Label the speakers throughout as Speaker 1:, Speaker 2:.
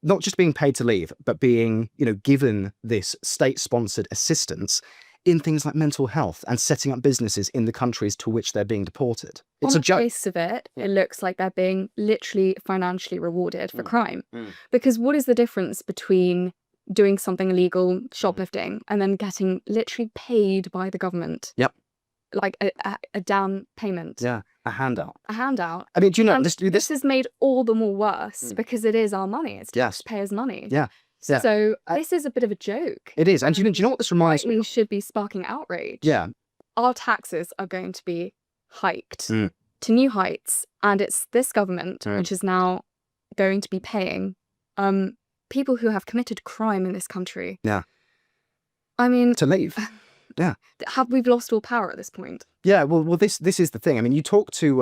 Speaker 1: not just being paid to leave, but being, given this state-sponsored assistance in things like mental health and setting up businesses in the countries to which they're being deported. It's
Speaker 2: On
Speaker 1: a
Speaker 2: the
Speaker 1: joke.
Speaker 2: face of it, it looks like they're being literally financially rewarded for crime. Because what is the difference between doing something illegal, shoplifting, and then getting literally paid by the government?
Speaker 1: Yep.
Speaker 2: Like a down payment.
Speaker 1: Yeah, a handout.
Speaker 2: A handout.
Speaker 1: I mean, do you know,
Speaker 2: And
Speaker 1: this
Speaker 2: this is made all the more worse because it is our money. It's taxpayers' money.
Speaker 1: Yeah. Yeah.
Speaker 2: So this is a bit of a joke.
Speaker 1: It is. And do you know what this reminds me
Speaker 2: We
Speaker 1: of?
Speaker 2: should be sparking outrage.
Speaker 1: Yeah.
Speaker 2: Our taxes are going to be hiked to new heights. And it's this government which is now going to be paying people who have committed crime in this country.
Speaker 1: Yeah.
Speaker 2: I mean,
Speaker 1: To leave. Yeah.
Speaker 2: Have we lost all power at this point?
Speaker 1: Yeah, well, this is the thing. I mean, you talk to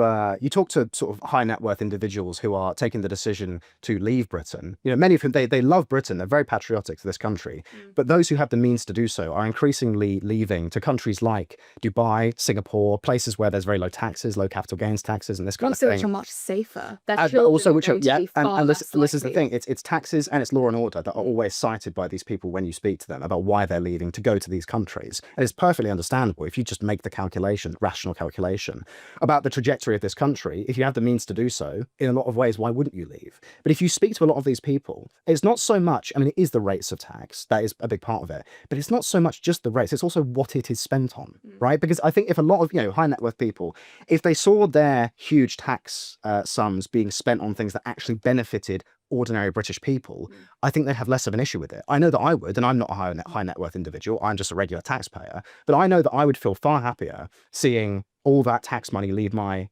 Speaker 1: sort of high net worth individuals who are taking the decision to leave Britain. Many of whom they love Britain. They're very patriotic to this country. But those who have the means to do so are increasingly leaving to countries like Dubai, Singapore, places where there's very low taxes, low capital gains taxes, and this kind of thing.
Speaker 2: Also, which are much safer.
Speaker 1: Also, which are and this is the thing. It's taxes and it's law and order that are always cited by these people when you speak to them about why they're leaving to go to these countries. And it's perfectly understandable if you just make the rational calculation about the trajectory of this country. If you have the means to do so, in a lot of ways, why wouldn't you leave? But if you speak to a lot of these people, it's not so much, I mean, it is the rates of tax, that is a big part of it, but it's not so much just the rates, it's also what it is spent on, right? Because I think if a lot of, high net worth people, if they saw their huge tax sums being spent on things that actually benefited ordinary British people, I think they'd have less of an issue with it. I know that I would, and I'm not a high net worth individual, I'm just a regular taxpayer, but I know that I would feel far happier seeing all that tax money leave my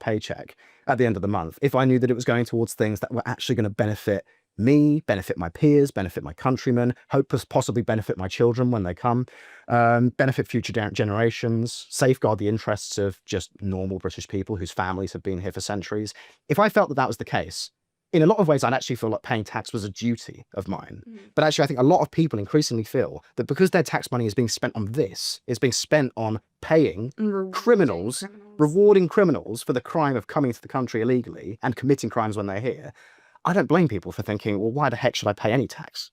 Speaker 1: paycheck at the end of the month if I knew that it was going towards things that were actually going to benefit me, benefit my peers, benefit my countrymen, possibly benefit my children when they come, benefit future generations, safeguard the interests of just normal British people whose families have been here for centuries. If I felt that that was the case, in a lot of ways, I'd actually feel like paying tax was a duty of mine. But actually, I think a lot of people increasingly feel that because their tax money is being spent on this, it's being spent on paying criminals, rewarding criminals for the crime of coming to the country illegally and committing crimes when they're here. I don't blame people for thinking, well, why the heck should I pay any tax?